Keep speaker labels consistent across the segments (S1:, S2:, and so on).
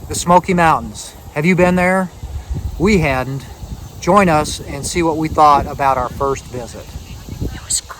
S1: the Smoky Mountains. Have you been there? We hadn't. Join us and see what we thought about our first visit.
S2: It was great.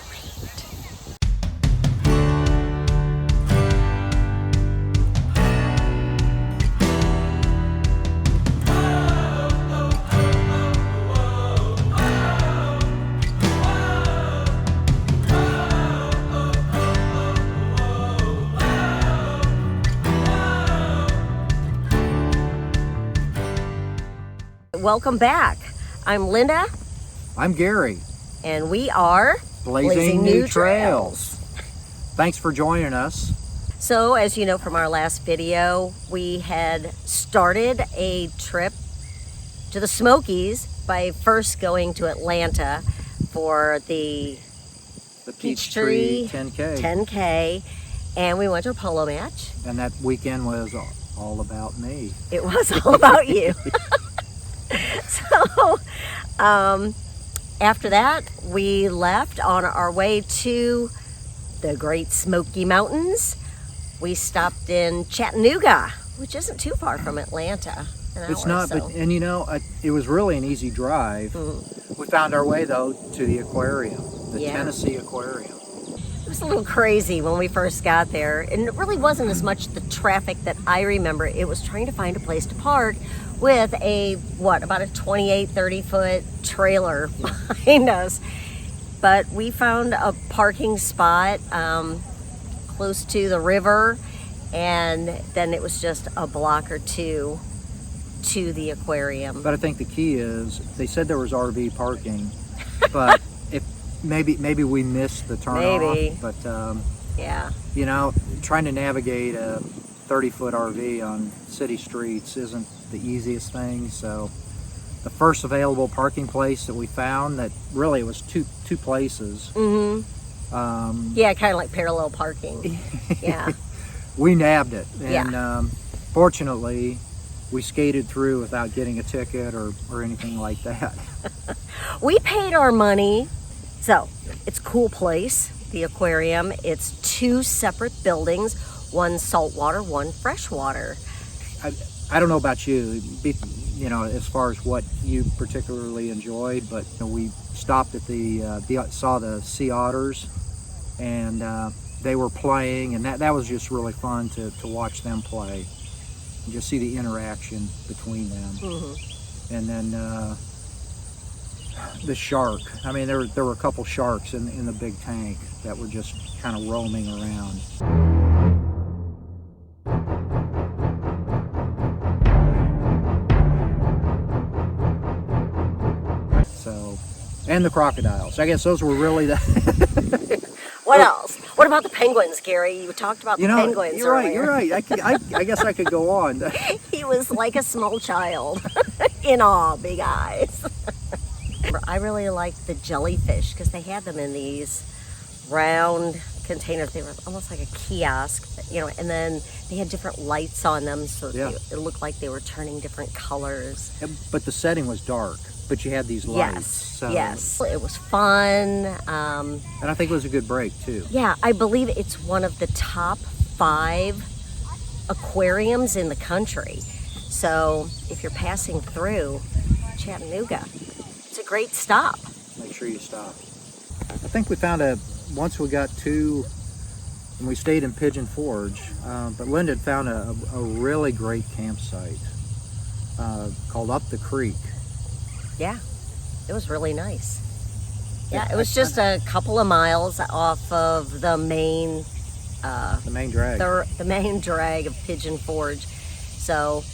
S2: Welcome back. I'm Linda.
S1: I'm Gary.
S2: And we are
S1: Blazing New Trails. Thanks for joining us.
S2: So, as you know from our last video, we had started a trip to the Smokies by first going to Atlanta for the
S1: Peachtree 10K.
S2: And we went to a polo match.
S1: And that weekend was all about me.
S2: It was all about you. So, after that, we left on our way to the Great Smoky Mountains. We stopped in Chattanooga, which isn't too far from Atlanta.
S1: It's not, but it was really an easy drive. We found our way though to the aquarium, the Tennessee Aquarium.
S2: It was a little crazy when we first got there, and it really wasn't as much the traffic that I remember. It was trying to find a place to park with about a 28-30 foot trailer behind us. But we found a parking spot close to the river, and then it was just a block or two to the aquarium.
S1: But I think the key is, they said there was RV parking, but if maybe we missed the turnoff. But
S2: yeah,
S1: trying to navigate a 30-foot RV on city streets isn't the easiest thing. So the first available parking place that we found, that really it was two places.
S2: Yeah, kind of like parallel parking. Yeah.
S1: We nabbed it, and fortunately we skated through without getting a ticket or anything like that.
S2: We paid our money. So it's a cool place, the aquarium. It's two separate buildings, one saltwater, one freshwater.
S1: I don't know about you, as far as what you particularly enjoyed, but we stopped at saw the sea otters, and they were playing, and that was just really fun to watch them play and just see the interaction between them. And then the shark. I mean, there were a couple sharks in the big tank that were just kind of roaming around. And the crocodiles. I guess those were really the...
S2: What else? What about the penguins, Gary? You talked about the penguins
S1: you're
S2: earlier.
S1: Right, you're right. I guess I could go on.
S2: He was like a small child. In awe, big eyes. I really liked the jellyfish because they had them in these round containers. They were almost like a kiosk, and then they had different lights on them, so it looked like they were turning different colors.
S1: But the setting was dark, but you had these lights.
S2: Yes. It was fun.
S1: And I think it was a good break too.
S2: Yeah, I believe it's one of the top 5 aquariums in the country. So if you're passing through Chattanooga, it's a great stop.
S1: Make sure you stop. I think we found once we got to, and we stayed in Pigeon Forge, but Linda had found a really great campsite called Up the Creek.
S2: Yeah, it was really nice. Yeah, it was just a couple of miles off of the main
S1: drag.
S2: The main drag of Pigeon Forge. So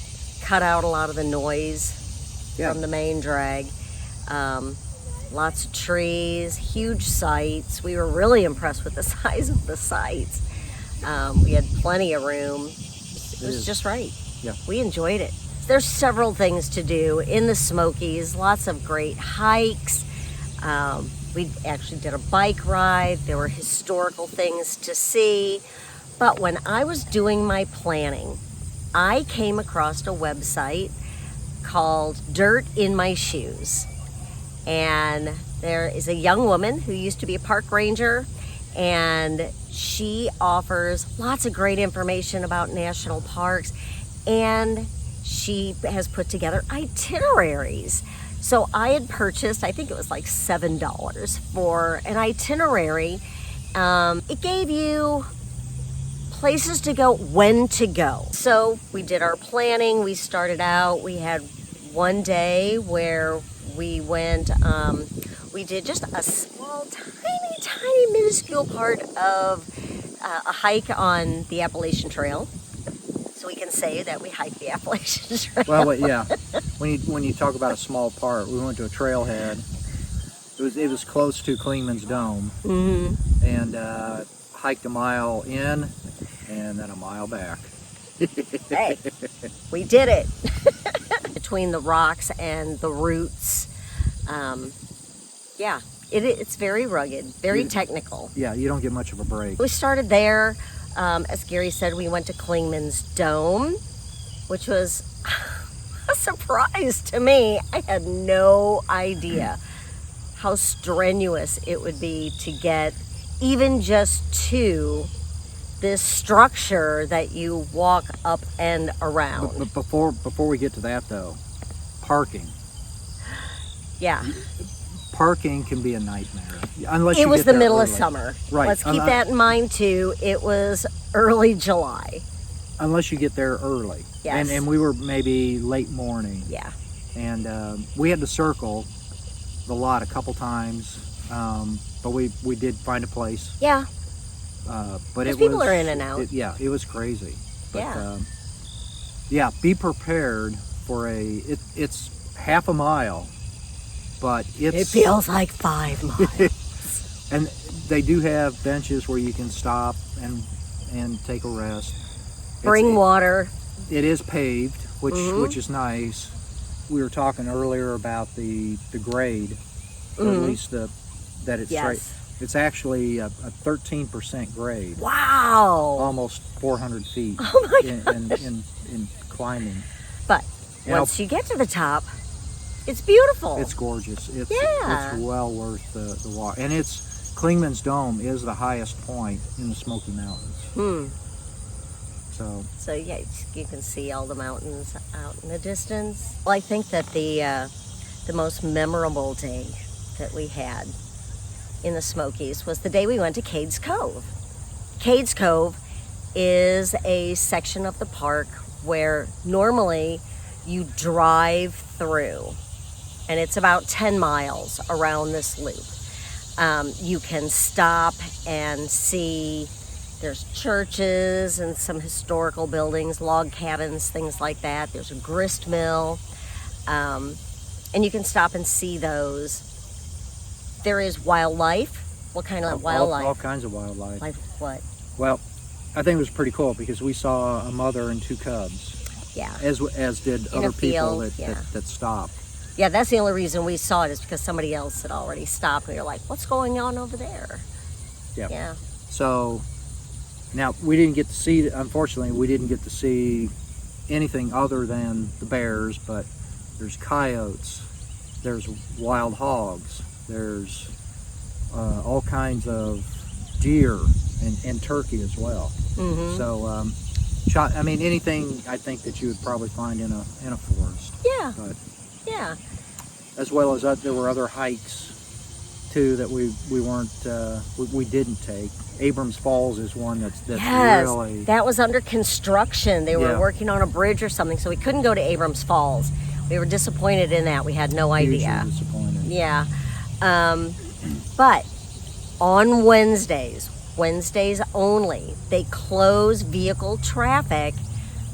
S2: cut out a lot of the noise from the main drag. Lots of trees, huge sites. We were really impressed with the size of the sites. We had plenty of room. It was just right.
S1: Yeah.
S2: We enjoyed it. There's several things to do in the Smokies, lots of great hikes. We actually did a bike ride. There were historical things to see. But when I was doing my planning, I came across a website called Dirt in My Shoes. And there is a young woman who used to be a park ranger, and she offers lots of great information about national parks, and she has put together itineraries. So I had purchased, I think it was like $7 for an itinerary. It gave you places to go, when to go. So we did our planning. We started out, we had one day where we went, we did just a small, tiny, minuscule part of a hike on the Appalachian Trail. So we can say that we hiked the Appalachian Trail.
S1: Well, yeah. When you talk about a small part, we went to a trailhead. It was close to Clingmans Dome, and hiked a mile in, and then a mile back.
S2: Hey, we did it. Between the rocks and the roots, yeah, it's very rugged, very technical.
S1: Yeah, you don't get much of a break.
S2: We started there. As Gary said, we went to Clingmans Dome, which was a surprise to me. I had no idea how strenuous it would be to get even just to this structure that you walk up and around.
S1: But before we get to that though, parking.
S2: Yeah.
S1: Parking can be a nightmare unless
S2: it was the middle
S1: early.
S2: Of summer.
S1: Right.
S2: Let's keep that in mind too. It was early July.
S1: Unless you get there early.
S2: Yes.
S1: And we were maybe late morning.
S2: Yeah.
S1: And we had to circle the lot a couple times, but we did find a place.
S2: Yeah.
S1: But it
S2: people
S1: was,
S2: are in and out.
S1: It was crazy. But,
S2: yeah.
S1: Yeah, be prepared for it's half a mile, but it
S2: feels like 5 miles.
S1: And they do have benches where you can stop and take a rest.
S2: Bring water.
S1: It is paved, which is nice. We were talking earlier about the grade, or at least that it's straight. It's actually a 13% grade.
S2: Wow!
S1: Almost 400 feet.
S2: Oh my gosh.
S1: In climbing.
S2: But once you get to the top, it's beautiful.
S1: It's gorgeous. It's
S2: Yeah.
S1: well worth the walk. And Clingmans Dome is the highest point in the Smoky Mountains. So
S2: yeah, you can see all the mountains out in the distance. Well, I think that the most memorable day that we had in the Smokies was the day we went to Cades Cove. Cades Cove is a section of the park where normally you drive through, and it's about 10 miles around this loop. You can stop and see. There's churches and some historical buildings, log cabins, things like that. There's a grist mill, and you can stop and see those. There is wildlife. What kind of wildlife?
S1: All kinds of wildlife.
S2: Like what?
S1: Well, I think it was pretty cool because we saw a mother and 2 cubs.
S2: Yeah.
S1: As did
S2: In
S1: other
S2: a
S1: people
S2: field,
S1: that stopped.
S2: Yeah, that's the only reason we saw it is because somebody else had already stopped. We were like, what's going on over there?
S1: Yeah.
S2: Yeah.
S1: So now we didn't get to see, unfortunately, we didn't get to see anything other than the bears, but there's coyotes, there's wild hogs, there's all kinds of deer and turkey as well. So, I mean, anything I think that you would probably find in a forest.
S2: Yeah.
S1: But
S2: Yeah.
S1: as well as there were other hikes too that we didn't take. Abrams Falls is one that's really.
S2: That was under construction. They were
S1: Yeah.
S2: working on a bridge or something, so we couldn't go to Abrams Falls. We were disappointed in that. We had no idea.
S1: Hugely disappointed.
S2: Yeah. But on Wednesdays only, they close vehicle traffic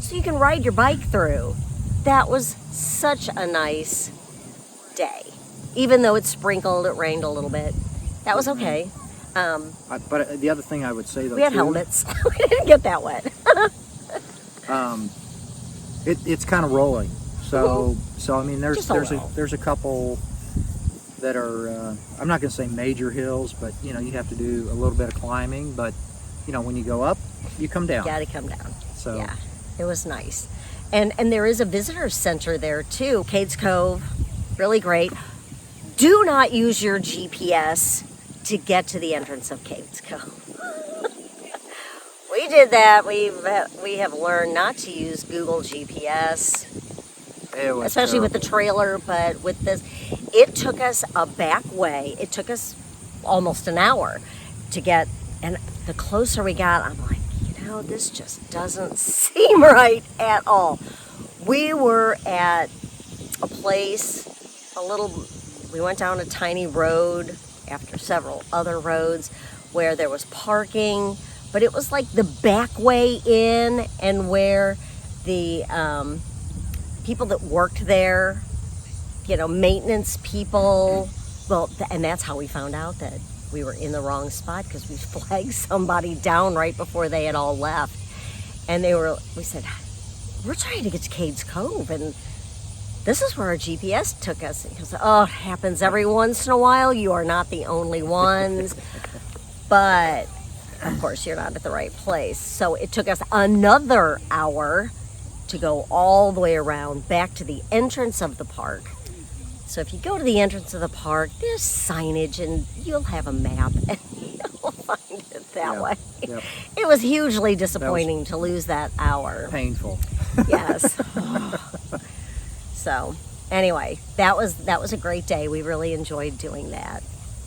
S2: so you can ride your bike through. That was such a nice day. Even though it sprinkled, it rained a little bit. That was okay.
S1: But the other thing I would say though,
S2: We had helmets. We didn't get that wet.
S1: It's kind of rolling. So I mean,
S2: Just
S1: there's a couple that are I'm not going to say major hills, but you have to do a little bit of climbing. But when you go up, you come down.
S2: Got to come down.
S1: So
S2: yeah, it was nice, and there is a visitor center there too. Cades Cove, really great. Do not use your GPS to get to the entrance of Cades Cove. We we did that. We have learned not to use Google GPS, especially with the trailer. But with this, it took us a back way. It took us almost an hour to get. And the closer we got, I'm like, this just doesn't seem right at all. We were at a place, we went down a tiny road after several other roads where there was parking, but it was like the back way in, and where the people that worked there, maintenance people, and that's how we found out that we were in the wrong spot, because we flagged somebody down right before they had all left. And we said, we're trying to get to Cades Cove, and this is where our GPS took us. And he goes, oh, it happens every once in a while. You are not the only ones. But, of course, you're not at the right place. So it took us another hour to go all the way around back to the entrance of the park. So if you go to the entrance of the park, there's signage, and you'll have a map, and you'll find it that way. Yep. It was hugely disappointing to lose that hour.
S1: Painful.
S2: Yes. So anyway, that was a great day. We really enjoyed doing that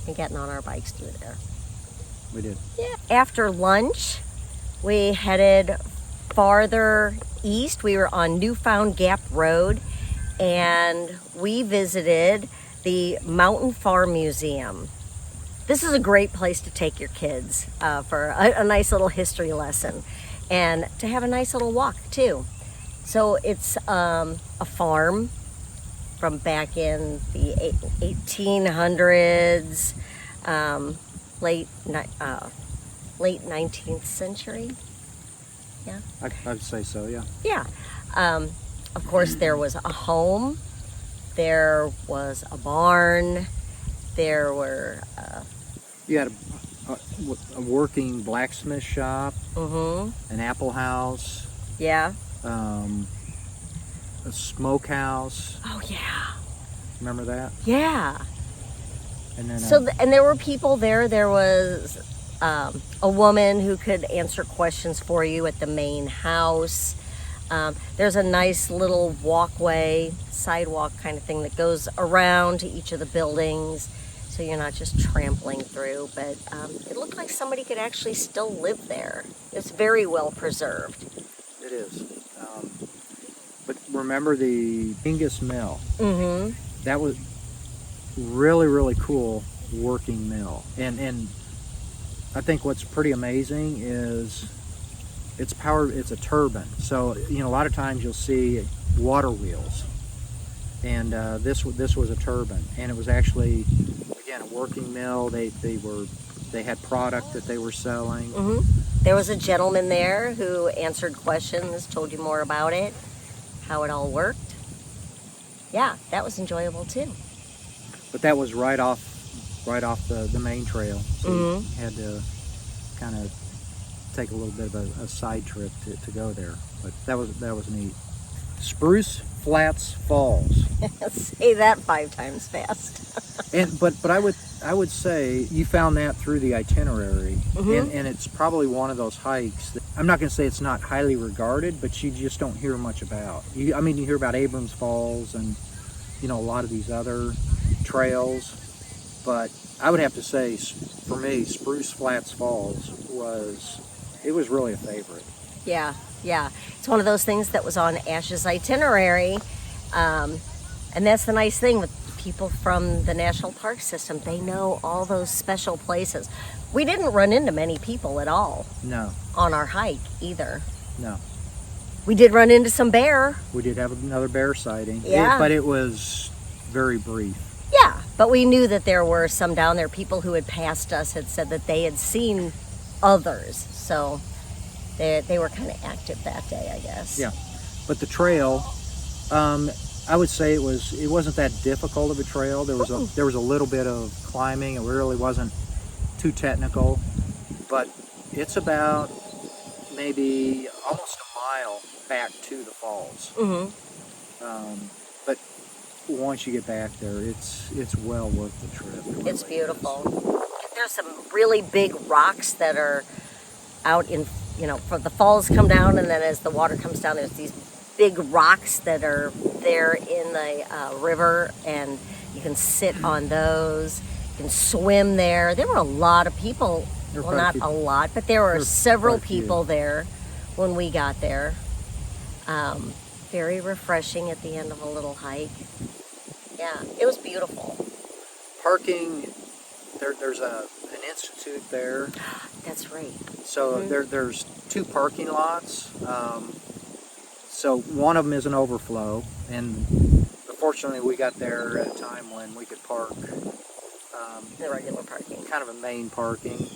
S2: and getting on our bikes through there.
S1: We did.
S2: Yeah. After lunch, we headed farther east. We were on Newfound Gap Road, and we visited the Mountain Farm Museum. This is a great place to take your kids for a nice little history lesson, and to have a nice little walk too. So it's a farm from back in the 1800s, late 19th century. Yeah,
S1: I'd say so. Yeah.
S2: Yeah. Of course, there was a home, there was a barn, there were...
S1: You had a working blacksmith shop, an apple house.
S2: Yeah.
S1: A smokehouse.
S2: Oh, yeah.
S1: Remember that?
S2: Yeah.
S1: And then
S2: and there were people there. There was a woman who could answer questions for you at the main house. There's a nice little sidewalk kind of thing that goes around to each of the buildings, so you're not just trampling through, but it looked like somebody could actually still live there. It's very well preserved.
S1: It is. But remember the Angus Mill? Mm-hmm. That was really, really cool working mill. And I think what's pretty amazing is it's a turbine. So, a lot of times you'll see water wheels. And this was a turbine. And it was actually, again, a working mill. They had product that they were selling.
S2: Mm-hmm. There was a gentleman there who answered questions, told you more about it, how it all worked. Yeah, that was enjoyable too.
S1: But that was right off the main trail. So you had to kind of take a little bit of a side trip to go there. But that was neat. Spruce Flats Falls.
S2: Say that 5 times fast.
S1: But I would say you found that through the itinerary, and it's probably one of those hikes that, I'm not going to say it's not highly regarded, but you just don't hear much about. You hear about Abrams Falls and a lot of these other trails, but I would have to say, for me, Spruce Flats Falls was really a favorite.
S2: Yeah. It's one of those things that was on Ash's itinerary, and that's the nice thing with people from the National Park System. They know all those special places. We didn't run into many people at all.
S1: No.
S2: On our hike either.
S1: No.
S2: We did run into some bear.
S1: We did have another bear sighting.
S2: Yeah.
S1: But it was very brief.
S2: Yeah, but we knew that there were some down there. People who had passed us had said that they had seen others. So they were kind of active that day, I guess.
S1: Yeah. But the trail, I would say it wasn't that difficult of a trail. There was a little bit of climbing. It really wasn't too technical, but it's about maybe almost a mile back to the falls. But once you get back there, it's well worth the trip. It
S2: It's
S1: really
S2: beautiful.
S1: is.
S2: There's some really big rocks that are out in for the falls come down, and then as the water comes down, there's these big rocks that are there in the river, and you can sit on those. You can swim there. There were a lot of people. Well, not a lot, but there were several people there when we got there. Very refreshing at the end of a little hike. Yeah, it was beautiful.
S1: Parking, there's an institute there.
S2: That's right.
S1: So there's 2 parking lots. So one of them is an overflow, and fortunately we got there at a time when we could park
S2: The regular parking.
S1: kind of a main parking.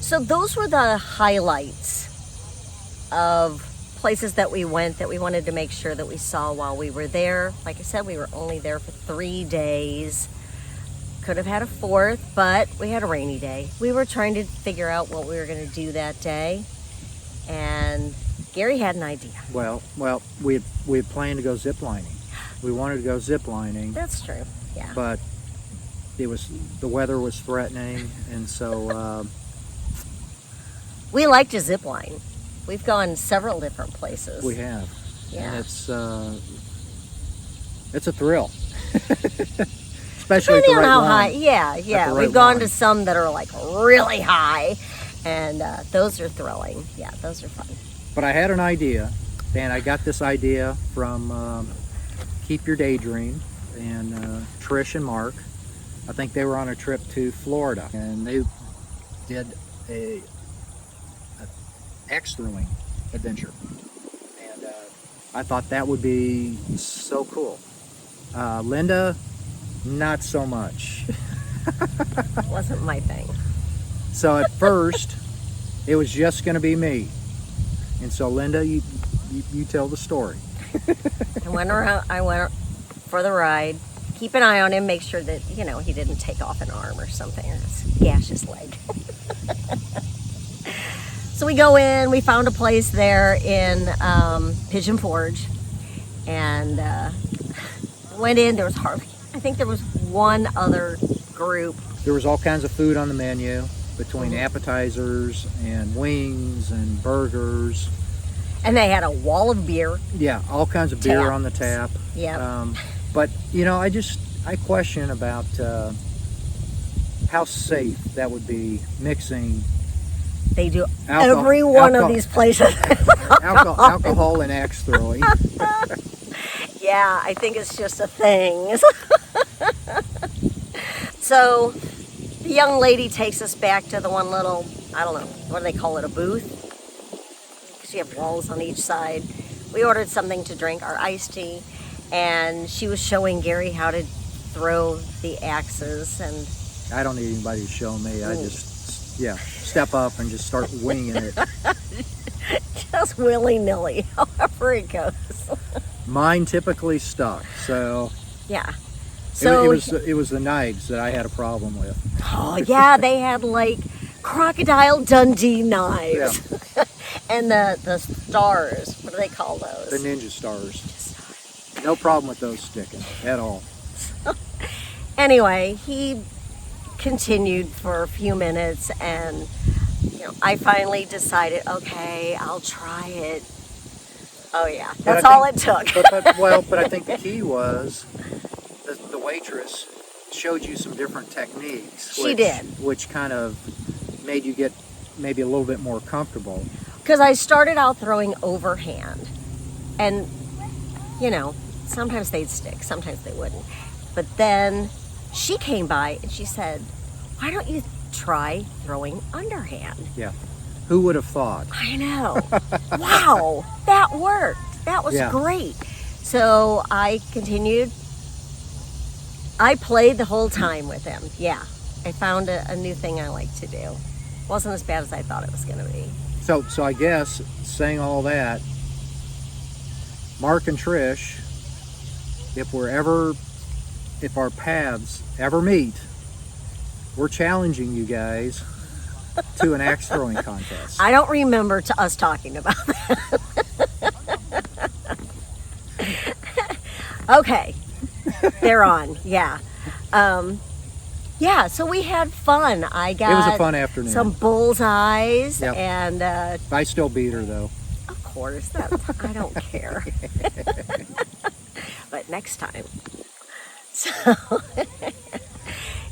S2: So those were the highlights of places that we went that we wanted to make sure that we saw while we were there. Like I said, we were only there for 3 days. Could have had a 4th, but we had a rainy day. We were trying to figure out what we were going to do that day, and Gary had an idea.
S1: Well, we had planned to go zip lining. We wanted to go zip lining.
S2: That's true. Yeah.
S1: But the weather was threatening, and so
S2: we like to zip line. We've gone several different places.
S1: we have.
S2: Yeah.
S1: And it's a thrill. Especially
S2: Depending
S1: at the right
S2: on how
S1: one.
S2: high. Yeah.
S1: the right
S2: We've gone
S1: one.
S2: to some that are like really high, and those are thrilling. Yeah, those are fun.
S1: But I had an idea, and I got this idea from Keep Your Daydream and Trish and Mark. I think they were on a trip to Florida, and they did a axe throwing adventure, and I thought that would be so cool. Linda, not so much.
S2: It wasn't my thing.
S1: So at first, it was just going to be me, and so Linda, you tell the story.
S2: I went for the ride. Keep an eye on him, make sure that, he didn't take off an arm or something, or gash his leg. So we go in, we found a place there in Pigeon Forge, and went in. There was I think there was one other group.
S1: There was all kinds of food on the menu, between appetizers and wings and burgers.
S2: And they had a wall of beer.
S1: Yeah, all kinds of beer on the tap.
S2: Yeah.
S1: But I question about how safe that would be mixing.
S2: They do every one of these places.
S1: alcohol and axe throwing.
S2: Yeah, I think it's just a thing. So the young lady takes us back to the one little, I don't know, what do they call it, a booth? Because you have walls on each side. We ordered something to drink, our iced tea, and she was showing Gary how to throw the axes. And
S1: I don't need anybody to show me. I just, step up and just start winging it.
S2: just willy-nilly, however it goes.
S1: Mine typically stuck, so
S2: Yeah.
S1: it was the knives that I had a problem with.
S2: Oh yeah, they had like Crocodile Dundee knives.
S1: Yeah.
S2: And the stars, what do they call those?
S1: The ninja stars. No problem with those sticking at all.
S2: Anyway, he continued for a few minutes, and I finally decided, okay, I'll try it. Oh yeah, that's all it took.
S1: But I think the key was the waitress showed you some different techniques.
S2: She did.
S1: Which kind of made you get maybe a little bit more comfortable.
S2: Because I started out throwing overhand, and sometimes they'd stick, sometimes they wouldn't. But then she came by and she said, why don't you try throwing underhand?
S1: Yeah. Who would have thought?
S2: I know. Wow, that worked. That was great. So I continued. I played the whole time with him. Yeah, I found a new thing I like to do. Wasn't as bad as I thought it was going to be.
S1: So I guess, saying all that, Mark and Trish, if our paths ever meet, we're challenging you guys to an axe throwing contest.
S2: I don't remember us talking about that. Okay, they're on. Yeah. Yeah, so we had fun. I got
S1: It was a fun afternoon.
S2: some bullseyes,
S1: Yep.
S2: and
S1: I still beat her though.
S2: of course, I don't care. But next time. So,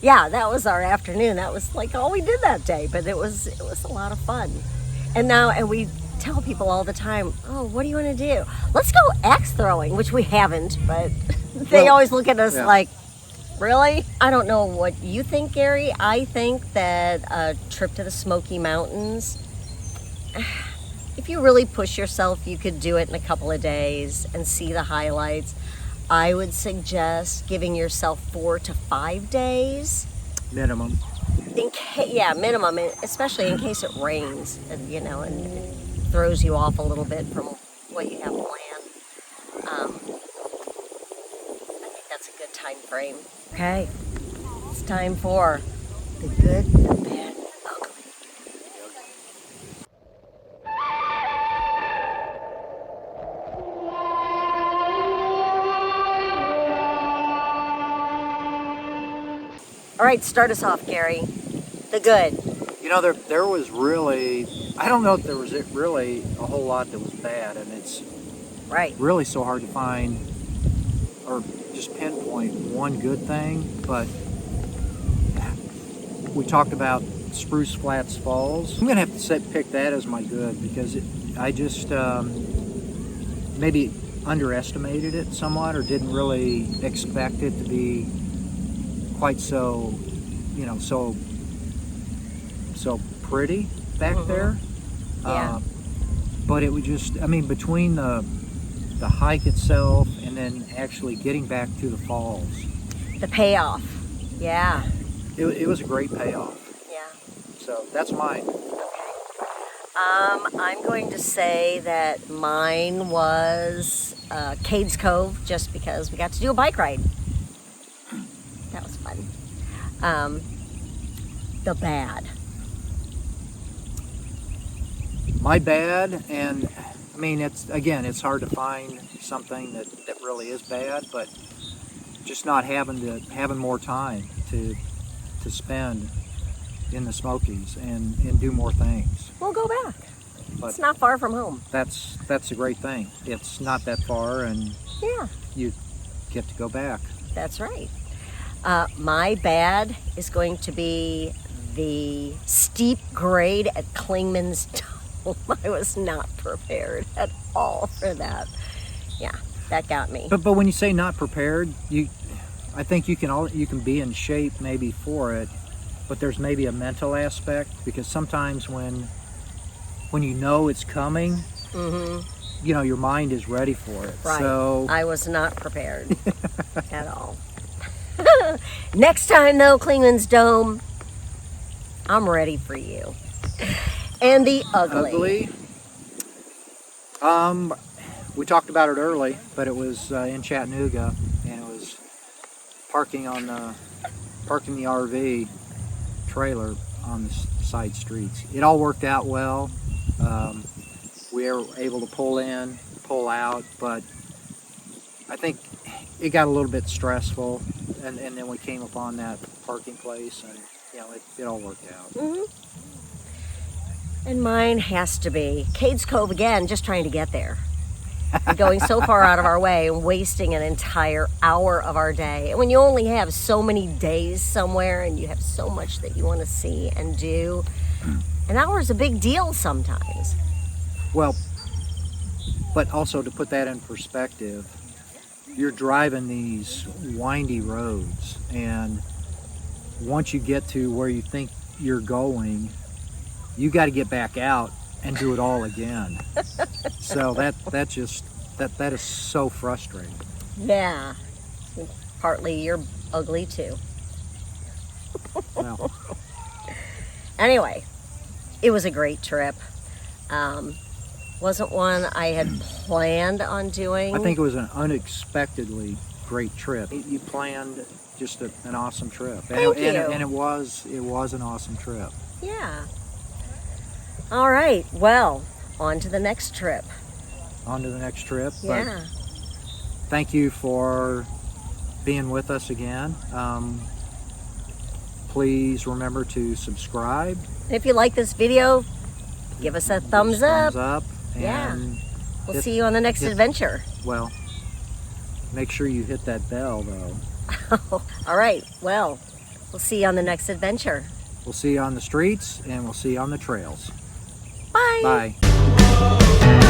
S2: yeah, that was our afternoon. That was like all we did that day, but it was a lot of fun. And we tell people all the time, oh, what do you want to do? Let's go axe throwing, which we haven't, but they
S1: Well,
S2: always look at us
S1: yeah.
S2: like, really? I don't know what you think, Gary. I think that a trip to the Smoky Mountains, if you really push yourself, you could do it in a couple of days and see the highlights. I would suggest giving yourself 4 to 5 days.
S1: Minimum.
S2: Minimum, especially in case it rains, and it throws you off a little bit from what you have planned. I think that's a good time frame. Okay, it's time for the good, the bad, and the ugly. All right, start us off, Gary. The good.
S1: There was really, I don't know if there was really a whole lot that was bad, and it's
S2: Right.
S1: really so hard to find or just pinpoint one good thing. But we talked about Spruce Flats Falls. I'm gonna have to pick that as my good because I just maybe underestimated it somewhat, or didn't really expect it to be quite so, so pretty back there.
S2: Yeah.
S1: But it was just, between the hike itself and then actually getting back to the falls,
S2: The payoff. Yeah.
S1: it was a great payoff.
S2: Yeah.
S1: So that's mine.
S2: Okay. I'm going to say that mine was Cades Cove, just because we got to do a bike ride. That was fun. The bad.
S1: My bad, and it's hard to find something that really is bad, but just not having more time to spend in the Smokies and do more things.
S2: We'll go back.
S1: But
S2: It's not far from home.
S1: that's a great thing. It's not that far, and
S2: Yeah,
S1: you get to go back.
S2: that's right. My bad is going to be the steep grade at Clingmans Dome. I was not prepared at all for that. Yeah, that got me.
S1: But when you say not prepared, I think you can be in shape maybe for it, but there's maybe a mental aspect, because sometimes when you know it's coming, your mind is ready for it.
S2: Right.
S1: So
S2: I was not prepared at all. Next time, though, Clingmans Dome, I'm ready for you. And the ugly.
S1: We talked about it early, but it was in Chattanooga, and it was parking the RV trailer on the side streets. It all worked out well. We were able to pull in, pull out, but I think it got a little bit stressful, and then we came upon that parking place, and it all worked out.
S2: And mine has to be Cades Cove again, just trying to get there. Going so far out of our way and wasting an entire hour of our day. And when you only have so many days somewhere and you have so much that you want to see and do, an hour is a big deal sometimes.
S1: Well, but also to put that in perspective, you're driving these windy roads, and once you get to where you think you're going, you got to get back out and do it all again. So that is so frustrating.
S2: Yeah. Partly you're ugly too.
S1: Well,
S2: Anyway, it was a great trip. Wasn't one I had planned on doing.
S1: I think it was an unexpectedly great trip. You planned just an awesome trip.
S2: Thank you.
S1: And it was an awesome trip.
S2: Yeah. All right. Well, on to the next trip.
S1: On to the next trip.
S2: Yeah.
S1: But thank you for being with us again. please remember to subscribe.
S2: And if you like this video, give us a thumbs up.
S1: Thumbs up.
S2: Yeah.
S1: And
S2: We'll see you on the next adventure.
S1: well, make sure you hit that bell though.
S2: All right. Well, we'll see you on the next adventure.
S1: We'll see you on the streets and we'll see you on the trails.
S2: Bye.
S1: Bye.